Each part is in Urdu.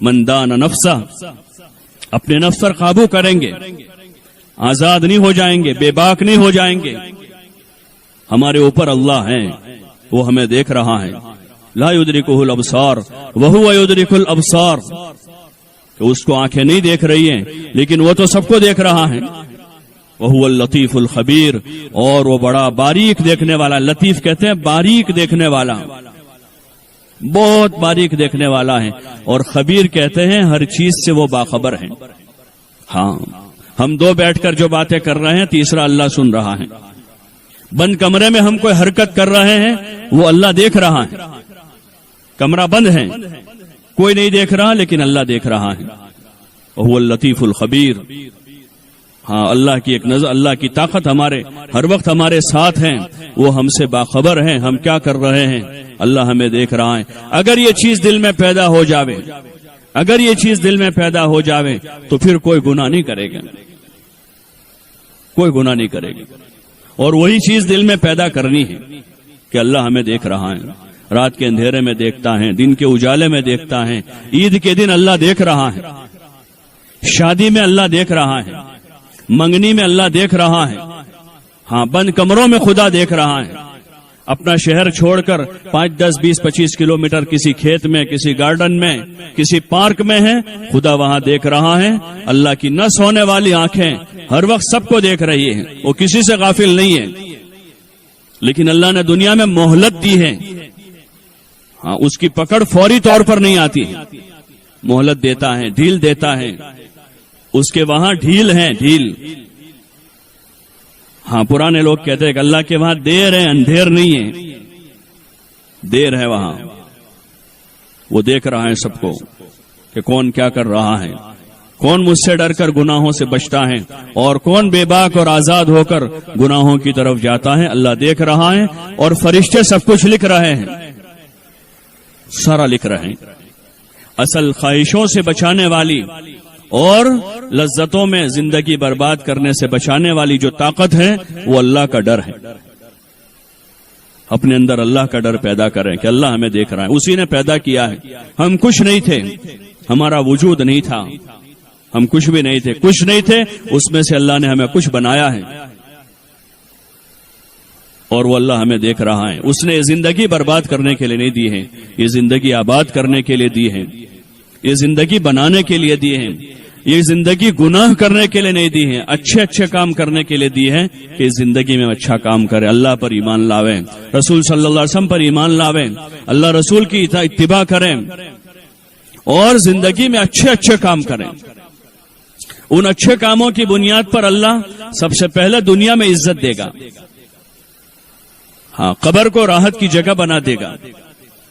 من دان نفسہ، اپنے نفس پر قابو کریں گے، آزاد نہیں ہو جائیں گے، بے باک نہیں ہو جائیں گے۔ ہمارے اوپر اللہ ہیں، وہ ہمیں دیکھ رہا ہے۔ لا یدرکہ الابصار وہو یدرک الابصار، کہ اس کو آنکھیں نہیں دیکھ رہی ہیں لیکن وہ تو سب کو دیکھ رہا ہے۔ وہو اللطیف الخبیر، اور وہ بڑا باریک دیکھنے والا۔ لطیف کہتے ہیں باریک دیکھنے والا، بہت باریک دیکھنے والا ہے، اور خبیر کہتے ہیں ہر چیز سے وہ باخبر ہے۔ ہاں، ہم دو بیٹھ کر جو باتیں کر رہے ہیں، تیسرا اللہ سن رہا ہے۔ بند کمرے میں ہم کوئی حرکت کر رہے ہیں، وہ اللہ دیکھ رہا ہے۔ کمرہ بند ہے، کوئی نہیں دیکھ رہا لیکن اللہ دیکھ رہا ہے۔ وہ اللطیف الخبیر۔ ہاں، اللہ کی ایک نظر، اللہ کی طاقت ہمارے ہر وقت ہمارے ساتھ ہیں، وہ ہم سے باخبر ہیں ہم کیا کر رہے ہیں، اللہ ہمیں دیکھ رہا ہے۔ اگر یہ چیز دل میں پیدا ہو جاوے، اگر یہ چیز دل میں پیدا ہو جاوے تو پھر کوئی گناہ نہیں کرے گا، کوئی گناہ نہیں کرے گا۔ اور وہی چیز دل میں پیدا کرنی ہے کہ اللہ ہمیں دیکھ رہا ہے، رات کے اندھیرے میں دیکھتا ہے، دن کے اجالے میں دیکھتا ہے، عید کے دن اللہ دیکھ رہا ہے، شادی میں اللہ دیکھ رہا ہے، منگنی میں اللہ دیکھ رہا ہے۔ ہاں، بند کمروں میں خدا دیکھ رہا ہے۔ اپنا شہر چھوڑ کر 5، 10، 20، 25 کلومیٹر کسی کھیت میں، کسی گارڈن میں، کسی پارک میں ہے، خدا وہاں دیکھ رہا ہے۔ اللہ کی نہ سونے والی آنکھیں ہر وقت سب کو دیکھ رہی ہیں، وہ کسی سے غافل نہیں ہے۔ لیکن اللہ نے دنیا میں مہلت دی ہے، ہاں، اس کی پکڑ فوری طور پر نہیں آتی، مہلت دیتا ہے، ڈھیل دیتا ہے۔ اس کے وہاں ڈھیل ہے، ڈھیل۔ ہاں، پرانے لوگ کہتے ہیں کہ اللہ کے وہاں دیر ہے، اندھیر نہیں ہے، دیر ہے وہاں۔ وہ دیکھ رہا ہے سب کو کہ کون کیا کر رہا ہے، کون مجھ سے ڈر کر گناہوں سے بچتا ہے اور کون بے باک اور آزاد ہو کر گناہوں کی طرف جاتا ہے۔ اللہ دیکھ رہا ہے، اور فرشتے سب کچھ لکھ رہے ہیں، سارا لکھ رہے ہیں۔ اصل خواہشوں سے بچانے والی اور لذتوں میں زندگی برباد کرنے سے بچانے والی جو طاقت ہے وہ اللہ کا ڈر ہے۔ اپنے اندر اللہ کا ڈر پیدا کریں کہ اللہ ہمیں دیکھ رہا ہے، اسی نے پیدا کیا ہے۔ ہم کچھ نہیں تھے، ہمارا وجود نہیں تھا، ہم کچھ بھی نہیں تھے، کچھ نہیں تھے، اس میں سے اللہ نے ہمیں کچھ بنایا ہے، اور وہ اللہ ہمیں دیکھ رہا ہے۔ اس نے یہ زندگی برباد کرنے کے لیے نہیں دی ہے، یہ زندگی آباد کرنے کے لیے دی ہے، یہ زندگی بنانے کے لیے دی ہے، یہ زندگی گناہ کرنے کے لیے نہیں دی ہے، اچھے اچھے کام کرنے کے لیے دی ہے کہ زندگی میں اچھا کام کرے، اللہ پر ایمان لاویں، رسول صلی اللہ علیہ وسلم پر ایمان لاویں، اللہ رسول کی اتباع کریں، اور زندگی میں اچھے اچھے کام کریں۔ ان اچھے کاموں کی بنیاد پر اللہ سب سے پہلے دنیا میں عزت دے گا، ہاں، قبر کو راحت کی جگہ بنا دے گا۔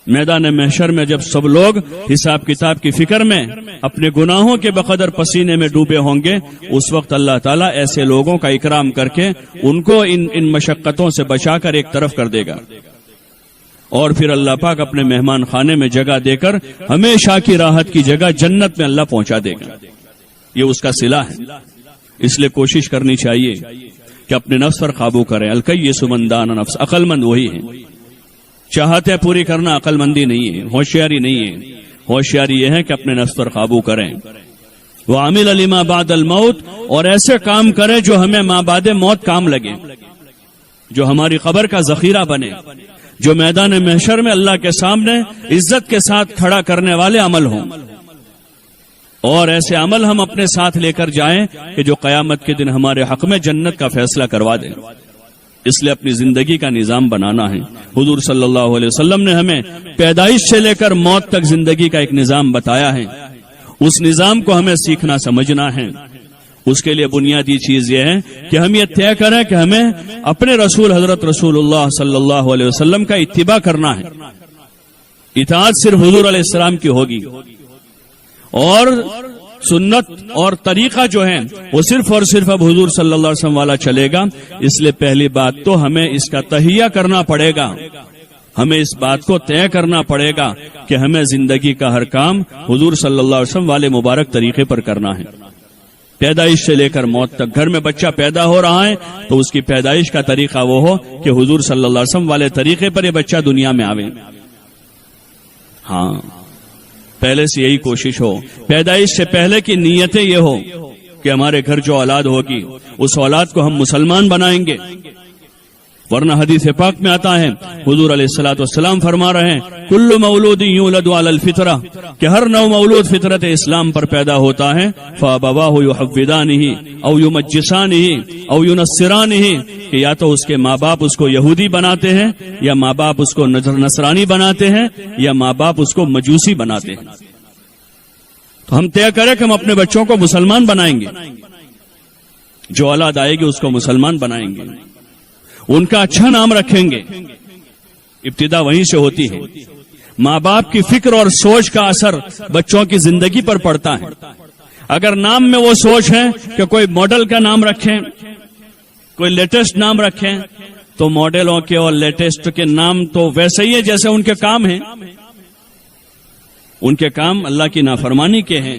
میدان محشر میں جب سب لوگ حساب کتاب کی فکر میں اپنے گناہوں کے بقدر پسینے میں ڈوبے ہوں گے، اس وقت اللہ تعالیٰ ایسے لوگوں کا اکرام کر کے ان کو ان مشقتوں سے بچا کر ایک طرف کر دے گا، اور پھر اللہ پاک اپنے مہمان خانے میں جگہ دے کر ہمیشہ کی راحت کی جگہ جنت میں اللہ پہنچا دے گا۔ یہ اس کا صلہ ہے۔ اس لیے کوشش کرنی چاہیے کہ اپنے نفس پر قابو کریں۔ الکیس من دان نفس، عقل مند وہی ہے۔ چاہتے پوری کرنا عقل مندی نہیں ہے، ہوشیاری نہیں ہے۔ ہوشیاری یہ ہے کہ اپنے نفس پر قابو کریں۔ وعمل لما بعد الموت، اور ایسے کام کریں جو ہمیں ماں بعد موت کام لگے، جو ہماری قبر کا ذخیرہ بنے، جو میدان محشر میں اللہ کے سامنے عزت کے ساتھ کھڑا کرنے والے عمل ہوں، اور ایسے عمل ہم اپنے ساتھ لے کر جائیں کہ جو قیامت کے دن ہمارے حق میں جنت کا فیصلہ کروا دیں۔ اس لیے اپنی زندگی کا نظام بنانا ہے۔ حضور صلی اللہ علیہ وسلم نے ہمیں پیدائش سے لے کر موت تک زندگی کا ایک نظام بتایا ہے، اس نظام کو ہمیں سیکھنا سمجھنا ہے۔ اس کے لیے بنیادی چیز یہ ہے کہ ہم یہ طے کریں کہ ہمیں اپنے رسول حضرت رسول اللہ صلی اللہ علیہ وسلم کا اتباع کرنا ہے۔ اطاعت صرف حضور علیہ السلام کی ہوگی، اور سنت اور طریقہ جو ہے وہ صرف اور صرف اب حضور صلی اللہ علیہ وسلم والا چلے گا۔ اس لیے پہلی بات تو ہمیں اس کا تہیہ کرنا پڑے گا، ہمیں اس بات کو طے کرنا پڑے گا کہ ہمیں زندگی کا ہر کام حضور صلی اللہ علیہ وسلم والے مبارک طریقے پر کرنا ہے، پیدائش سے لے کر موت تک۔ گھر میں بچہ پیدا ہو رہا ہے تو اس کی پیدائش کا طریقہ وہ ہو کہ حضور صلی اللہ علیہ وسلم والے طریقے پر یہ بچہ دنیا میں آوے۔ ہاں، پہلے سے یہی کوشش ہو، پیدائش سے پہلے کی نیتیں یہ ہو کہ ہمارے گھر جو اولاد ہوگی اس اولاد کو ہم مسلمان بنائیں گے، ورنہ حدیث پاک میں آتا ہے حضور علیہ الصلوۃ والسلام فرما رہے ہیں کل مولود یولد علی الفطرہ، کہ ہر نو مولود فطرت اسلام پر پیدا ہوتا ہے، فابواہ یحودانہ او یمجسانہ او ینصرانہ، کہ یا تو اس کے ماں باپ اس کو یہودی بناتے ہیں، یا ماں باپ اس کو نصرانی بناتے ہیں، یا ماں باپ اس کو مجوسی بناتے ہیں۔ تو ہم طے کریں کہ ہم اپنے بچوں کو مسلمان بنائیں گے، جو اولاد آئے گی اس کو مسلمان بنائیں گے، ان کا اچھا نام رکھیں گے۔ ابتدا وہیں سے ہوتی ہے۔ ماں باپ کی فکر اور سوچ کا اثر بچوں کی زندگی پر پڑتا ہے۔ اگر نام میں وہ سوچ ہے کہ کوئی ماڈل کا نام رکھیں، کوئی لیٹسٹ نام رکھیں، تو ماڈلوں کے اور لیٹسٹ کے نام تو ویسے ہی ہیں جیسے ان کے کام ہیں، ان کے کام اللہ کی نافرمانی کے ہیں۔